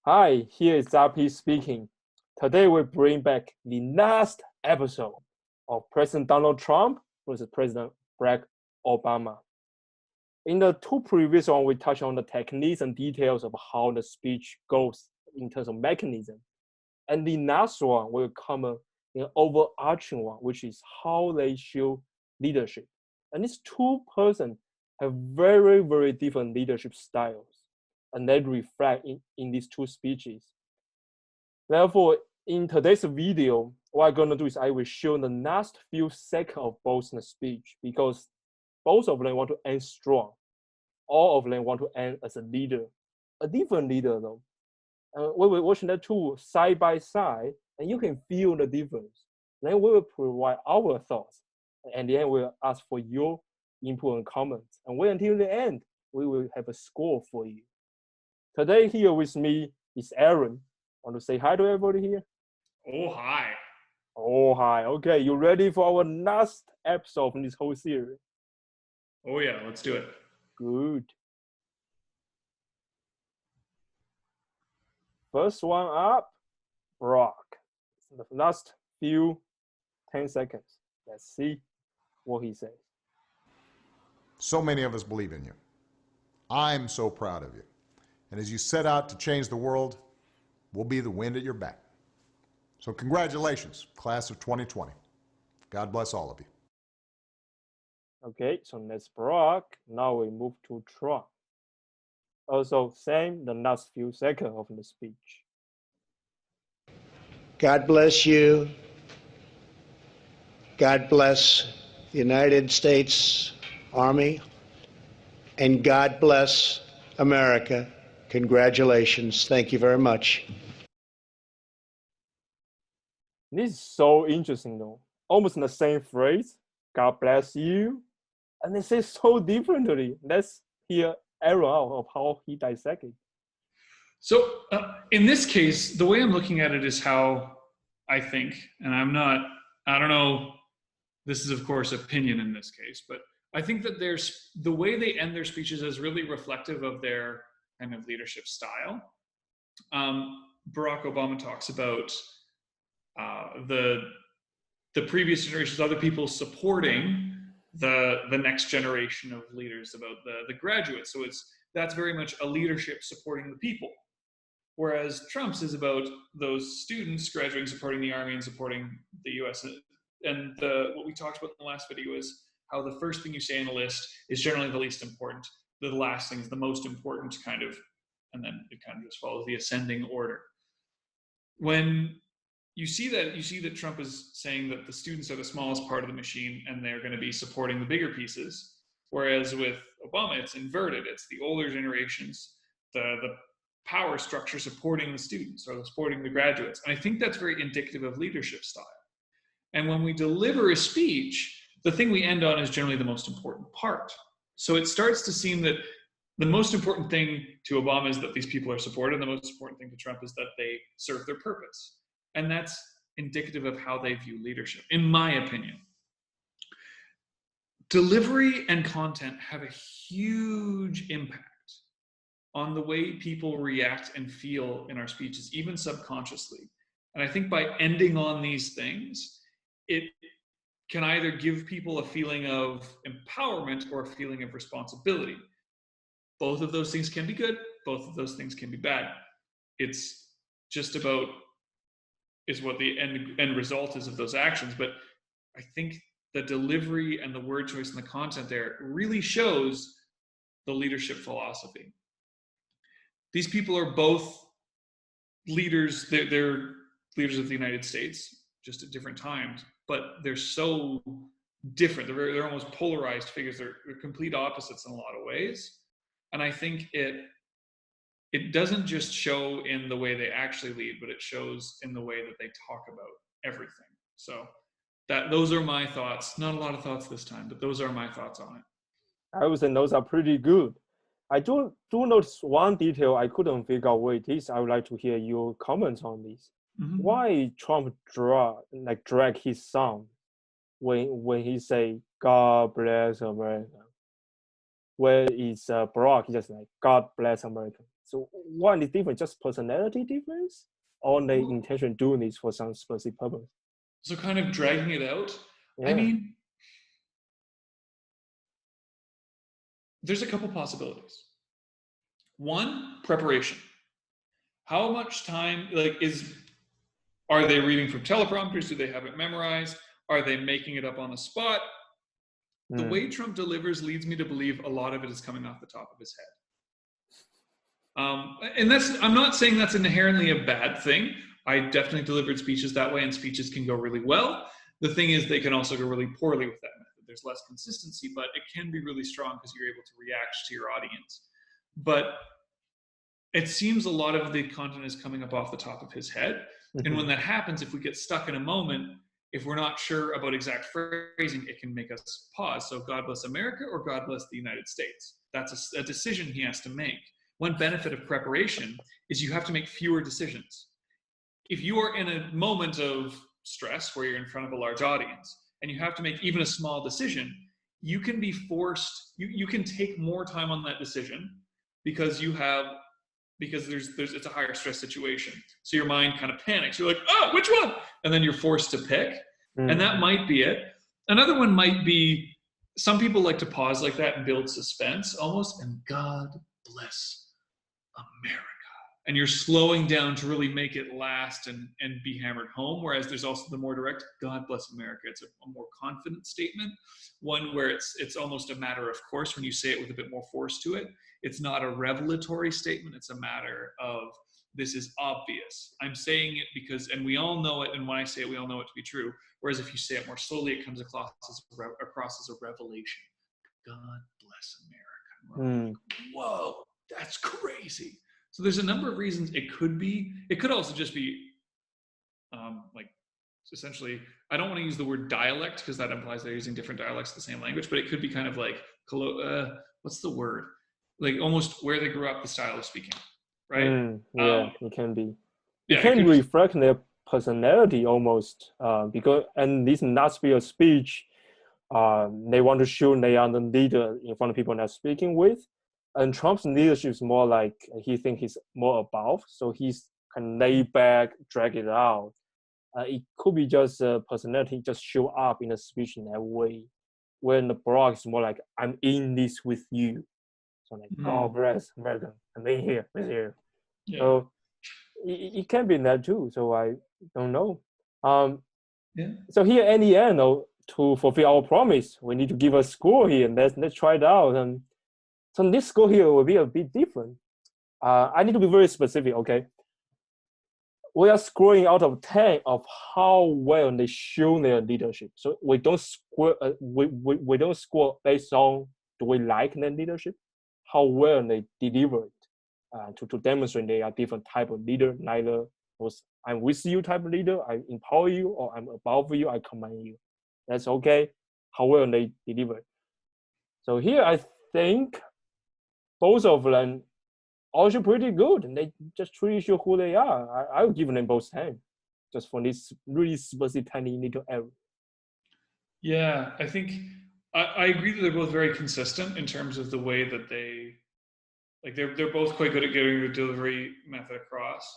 Hi, here is ZAPY speaking. Today we bring back the last episode of President Donald Trump versus President Barack Obama. In the two previous ones, we touched on the techniques and details of how the speech goes in terms of mechanism. And the last one will come an overarching one, which is how they show leadership. And these two persons have very, very different leadership styles, and they reflect in these two speeches. Therefore, in today's video, what I'm going to do is I will show the last few seconds of both the speech, because both of them want to end strong. All of them want to end as a leader, a different leader though. We will watch the two side by side, and you can feel the difference. Then we will provide our thoughts, and then we'll ask for your input and comments. And wait until the end, we will have a score for you. Today here with me is Aaron. Want to say hi to everybody here? Oh, hi. Oh, hi. Okay, you ready for our last episode in this whole series? Oh, yeah, let's do it. Good. First one up, Brock. The last few 10 seconds. Let's see what he says. So many of us believe in you. I'm so proud of you. And as you set out to change the world, we'll be the wind at your back. So congratulations, class of 2020. God bless all of you. Okay, so that's Brock. Now we move to Trump. Also, same the last few seconds of the speech. God bless you. God bless the United States Army. And God bless America. Congratulations. Thank you very much. This is so interesting though. Almost the same phrase, God bless you. And they say so differently. Let's hear Aaron out of how he dissected. So in this case, the way I'm looking at it is how I think, and I don't know, this is of course opinion in this case, but I think that there's the way they end their speeches is really reflective of their kind of leadership style. Barack Obama talks about the previous generations, other people supporting the next generation of leaders, about the graduates. So that's very much a leadership supporting the people. Whereas Trump's is about those students graduating, supporting the Army and supporting the US. And what we talked about in the last video is how the first thing you say in a list is generally the least important. The last thing is the most important kind of, and then it kind of just follows the ascending order. When you see that Trump is saying that the students are the smallest part of the machine and they're going to be supporting the bigger pieces. Whereas with Obama, it's inverted. It's the older generations, the power structure supporting the students or supporting the graduates. And I think that's very indicative of leadership style. And when we deliver a speech, the thing we end on is generally the most important part. So it starts to seem that the most important thing to Obama is that these people are supported. The most important thing to Trump is that they serve their purpose. And that's indicative of how they view leadership, in my opinion. Delivery and content have a huge impact on the way people react and feel in our speeches, even subconsciously. And I think by ending on these things, it can either give people a feeling of empowerment or a feeling of responsibility. Both of those things can be good. Both of those things can be bad. It's just about is what the end result is of those actions. But I think the delivery and the word choice and the content there really shows the leadership philosophy. These people are both leaders. They're leaders of the United States, just at different times, but they're so different. They're almost polarized figures. They're complete opposites in a lot of ways. And I think it doesn't just show in the way they actually lead, but it shows in the way that they talk about everything. So those are my thoughts. Not a lot of thoughts this time, but those are my thoughts on it. I would say those are pretty good. I do notice one detail I couldn't figure out what it is. I would like to hear your comments on this. Mm-hmm. Why Trump drag his sound when he say God bless America? Where is Barack? He just like God bless America. So one is different, just personality difference, or they intention doing this for some specific purpose. So kind of dragging it out. Yeah. I mean, there's a couple possibilities. One, preparation. How much time, are they reading from teleprompters? Do they have it memorized? Are they making it up on the spot? The way Trump delivers leads me to believe a lot of it is coming off the top of his head. And I'm not saying that's inherently a bad thing. I definitely delivered speeches that way, and speeches can go really well. The thing is, they can also go really poorly with that method. There's less consistency, but it can be really strong because you're able to react to your audience. But it seems a lot of the content is coming up off the top of his head. And when that happens, if we get stuck in a moment, if we're not sure about exact phrasing, it can make us pause. So God bless America or God bless the United States. That's a decision he has to make. One benefit of preparation is you have to make fewer decisions. If you are in a moment of stress where you're in front of a large audience and you have to make even a small decision, you can be forced, you can take more time on that decision because it's a higher stress situation. So your mind kind of panics. You're like, oh, which one? And then you're forced to pick. And that might be it. Another one might be, some people like to pause like that and build suspense almost. And God bless America. And you're slowing down to really make it last and be hammered home. Whereas there's also the more direct, God bless America. It's a more confident statement. One where it's almost a matter of course when you say it with a bit more force to it. It's not a revelatory statement. It's a matter of, this is obvious. I'm saying it because, and we all know it, and when I say it, we all know it to be true. Whereas if you say it more slowly, it comes across as a revelation. God bless America. Like, whoa, that's crazy. So there's a number of reasons it could be. It could also just be essentially, I don't want to use the word dialect because that implies they're using different dialects of the same language, but it could be kind of like, what's the word? Like almost where they grew up, the style of speaking, right? It can be. Yeah, it can reflect their personality almost, because, and this not be a speech, they want to show they are the leader in front of people they're speaking with. And Trump's leadership is more like, he thinks he's more above, so he's kind of lay back, drag it out. It could be just personality just show up in a speech in that way. When the Barack is more like, I'm in this with you. So like, God bless America, I'm in here with you. Yeah. So it can be that too. So I don't know. So here in the end, though, to fulfill our promise, we need to give a score here. Let's try it out. And so this score here will be a bit different. I need to be very specific, okay? We are scoring out of 10 of how well they show their leadership. So we don't score. We don't score based on do we like their leadership, how well they deliver it, to demonstrate they are different type of leader. Neither was I'm with you type of leader, I empower you, or I'm above you, I command you. That's okay. How well they deliver. So here I think both of them also pretty good, and they just truly show who they are. I would give them both 10, just for this really specific tiny little error. Yeah, I think I agree that they're both very consistent in terms of the way that they, like they're both quite good at getting their delivery method across,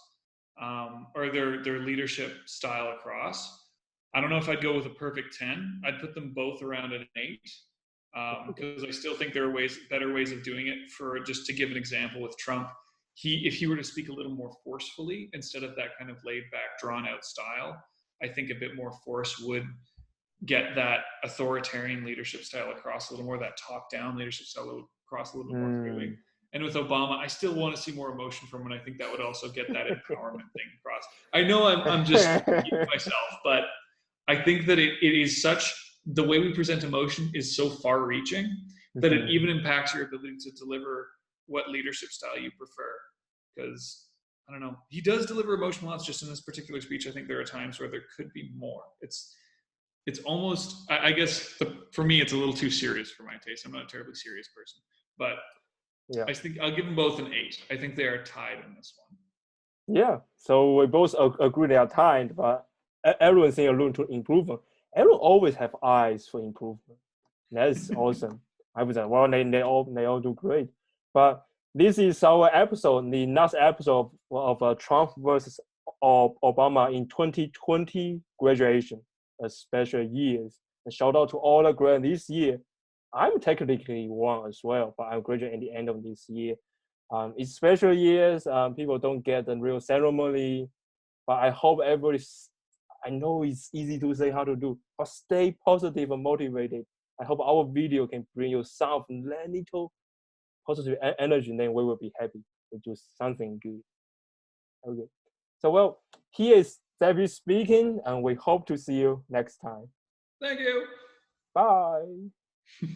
or their leadership style across. I don't know if I'd go with a perfect 10. I'd put them both around an 8. Because I still think there are better ways of doing it. For just to give an example with Trump, if he were to speak a little more forcefully instead of that kind of laid back, drawn out style, I think a bit more force would get that authoritarian leadership style across a little more, that top down leadership style across a little bit more clearly. And with Obama, I still want to see more emotion from him, and I think that would also get that empowerment thing across. I know I'm just myself, but I think that it is such, the way we present emotion is so far reaching that it even impacts your ability to deliver what leadership style you prefer. Because, I don't know, he does deliver emotion lots. Just in this particular speech, I think there are times where there could be more. It's almost, I guess, for me, it's a little too serious for my taste. I'm not a terribly serious person. But yeah, I think I'll give them both an 8. I think they are tied in this one. Yeah, so we both agree they are tied, but everyone sees a room to improvement. Everyone always have eyes for improvement. That's awesome. I was like, well, they all do great. But this is our episode, the last episode of Trump versus Obama in 2020 graduation, a special years. And shout out to all the grad this year. I'm technically one as well, but I'm graduating at the end of this year. It's special years. People don't get the real ceremony, but I hope everybody's. I know it's easy to say how to do, but stay positive and motivated. I hope our video can bring you some little positive energy, and then we will be happy to do something good. Okay. So, well, here is ZAPY speaking, and we hope to see you next time. Thank you. Bye.